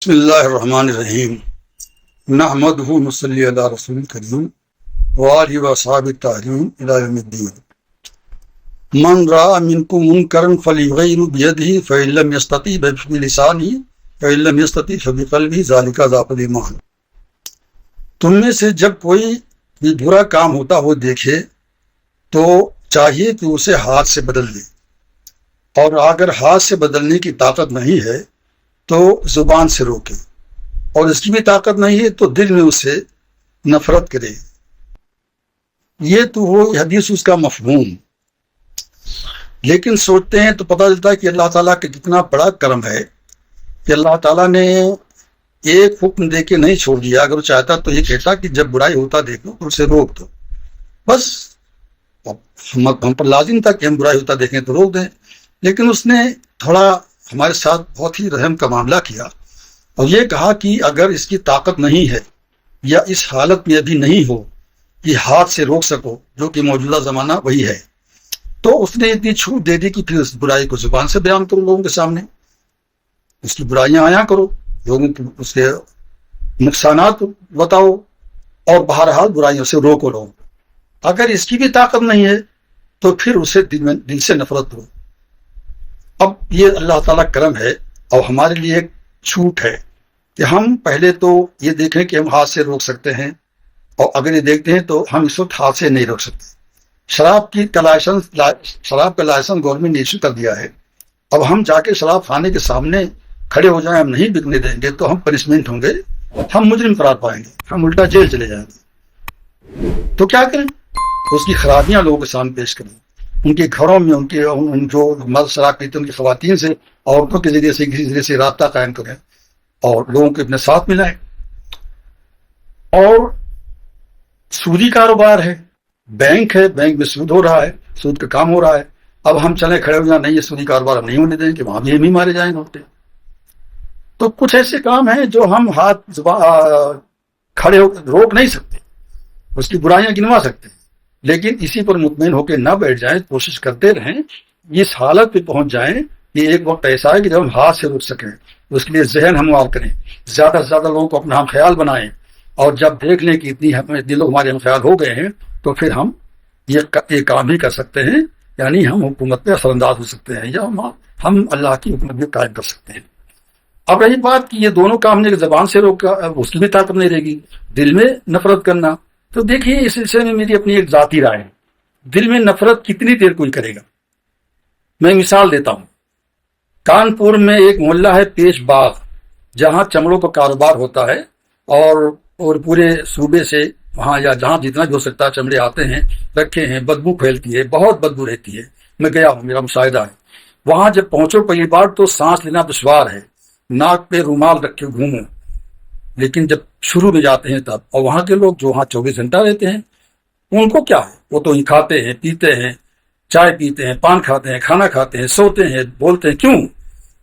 بسم اللہ الرحمن الرحیم نحمدہ ونصلی علی رسول کریم وآلہ وصحبہ الطاہرین الی یوم الدین من رأى منکم منکرا فلیغیرہ بیدہ فإن لم یستطع فبلسانہ فإن لم یستطع فبقلبہ ذلک ضعف الایمان۔ تم میں سے جب کوئی بھی برا کام ہوتا ہو دیکھے تو چاہیے کہ اسے ہاتھ سے بدل دے، اور اگر ہاتھ سے بدلنے کی طاقت نہیں ہے تو زبان سے روکے، اور اس کی بھی طاقت نہیں ہے تو دل میں اسے نفرت کرے۔ یہ تو وہ حدیث اس کا مفہوم، لیکن سوچتے ہیں تو پتہ چلتا ہے کہ اللہ تعالیٰ کا کتنا بڑا کرم ہے کہ اللہ تعالیٰ نے ایک حکم دے کے نہیں چھوڑ دیا۔ اگر وہ چاہتا تو یہ کہتا کہ جب برائی ہوتا دیکھو تو اسے روک دو، بس ہم پر لازم تھا کہ ہم برائی ہوتا دیکھیں تو روک دیں، لیکن اس نے تھوڑا ہمارے ساتھ بہت ہی رحم کا معاملہ کیا اور یہ کہا کہ اگر اس کی طاقت نہیں ہے یا اس حالت میں ابھی نہیں ہو کہ ہاتھ سے روک سکو، جو کہ موجودہ زمانہ وہی ہے، تو اس نے اتنی چھوٹ دے دی کہ پھر اس برائی کو زبان سے بیان کرو، لوگوں کے سامنے اس کی برائیاں آیا کرو، لوگوں کو اس کے نقصانات بتاؤ، اور بہرحال برائیوں سے روکو لوگوں۔ اگر اس کی بھی طاقت نہیں ہے تو پھر اسے دل سے نفرت کرو۔ اب یہ اللہ تعالیٰ کرم ہے اور ہمارے لیے ایک چھوٹ ہے کہ ہم پہلے تو یہ دیکھیں کہ ہم ہاتھ سے روک سکتے ہیں، اور اگر یہ دیکھتے ہیں تو ہم اس وقت ہاتھ سے نہیں روک سکتے۔ شراب کا لائسنس گورنمنٹ نے ایشو کر دیا ہے، اب ہم جا کے شراب خانے کے سامنے کھڑے ہو جائیں، ہم نہیں بکنے دیں گے تو ہم پنشمنٹ ہوں گے، ہم مجرم قرار پائیں گے، ہم الٹا جیل چلے جائیں گے۔ تو کیا کریں؟ اس کی خرابیاں لوگوں کے سامنے پیش کریں، ان کے گھروں میں ان جو مرد شراب پیتے ہیں ان کی خواتین سے، عورتوں کے ذریعے سے کسی ذریعے سے رابطہ قائم کریں اور لوگوں کو اپنے ساتھ ملائیں۔ اور سودی کاروبار ہے، بینک ہے، بینک میں سود ہو رہا ہے، سود کا کام ہو رہا ہے، اب ہم چلے کھڑے ہو جائیں نہیں یہ سودی کاروبار ہم نہیں ہونے دیں گے، وہاں بھی ہم ہی مارے جائیں گے ہوتے۔ تو کچھ ایسے کام ہیں جو ہم ہاتھ کھڑے ہو روک نہیں سکتے، اس کی برائیاں گنوا سکتے ہیں، لیکن اسی پر مطمئن ہو کے نہ بیٹھ جائیں، کوشش کرتے رہیں، اس حالت پہ پہنچ جائیں کہ ایک وقت ایسا ہے کہ جب ہم ہاتھ سے روک سکیں، اس کے لیے ذہن ہموار کریں، زیادہ سے زیادہ لوگوں کو اپنا ہم خیال بنائیں، اور جب دیکھ لیں کہ اتنی لوگ ہمارے ہم خیال ہو گئے ہیں تو پھر ہم یہ کام ہی کر سکتے ہیں، یعنی ہم حکومت پہ اثر انداز ہو سکتے ہیں، یا ہم اللہ کی حکومت بھی قائم کر سکتے ہیں۔ اب رہی بات کہ یہ دونوں کام نے زبان سے روکا، اس کی بھی طاقت نہیں رہے گی، دل میں نفرت کرنا، تو دیکھیے اس سلسلے میں میری اپنی ایک ذاتی رائے ہے، دل میں نفرت کتنی دیر کوئی کرے گا۔ میں مثال دیتا ہوں، کانپور میں ایک محلہ ہے پیش باغ، جہاں چمڑوں کا کاروبار ہوتا ہے، اور پورے صوبے سے وہاں یا جہاں جتنا بھی ہو سکتا ہے چمڑے آتے ہیں، رکھے ہیں، بدبو پھیلتی ہے، بہت بدبو رہتی ہے، میں گیا ہوں، میرا مشاہدہ ہے۔ وہاں جب پہنچو پہلی بار تو سانس لینا دشوار ہے، ناک پہ رومال رکھ کے گھومو، لیکن جب شروع میں جاتے ہیں تب، اور وہاں کے لوگ جو وہاں 24 گھنٹہ رہتے ہیں ان کو کیا ہے، وہ تو کھاتے ہیں، پیتے ہیں، چائے پیتے ہیں، پان کھاتے ہیں، کھانا کھاتے ہیں، سوتے ہیں، بولتے ہیں، کیوں؟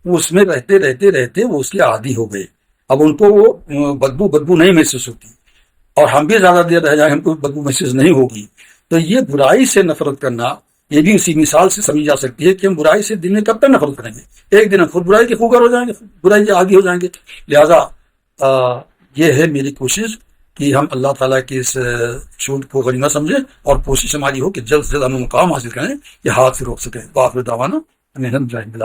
وہ اس میں رہتے رہتے رہتے وہ اس کے عادی ہو گئے، اب ان کو وہ بدبو نہیں محسوس ہوتی، اور ہم بھی زیادہ دیر رہ جائیں ہم کو بدبو محسوس نہیں ہوگی۔ تو یہ برائی سے نفرت کرنا، یہ بھی اسی مثال سے سمجھی جا سکتی ہے کہ ہم برائی سے دل میں کب تک نفرت کریں گے، ایک دن ہم خود برائی کے خوگر ہو جائیں گے، برائی کے عادی ہو جائیں گے۔ لہذا یہ ہے میری کوشش کہ ہم اللہ تعالیٰ کی اس چھوٹ کو غنیمت سمجھیں، اور کوشش ہماری ہو کہ جلد سے جلد ہم مقام حاصل کریں کہ ہاتھ سے روک سکیں۔ وآخر دعوانا الحمد للہ۔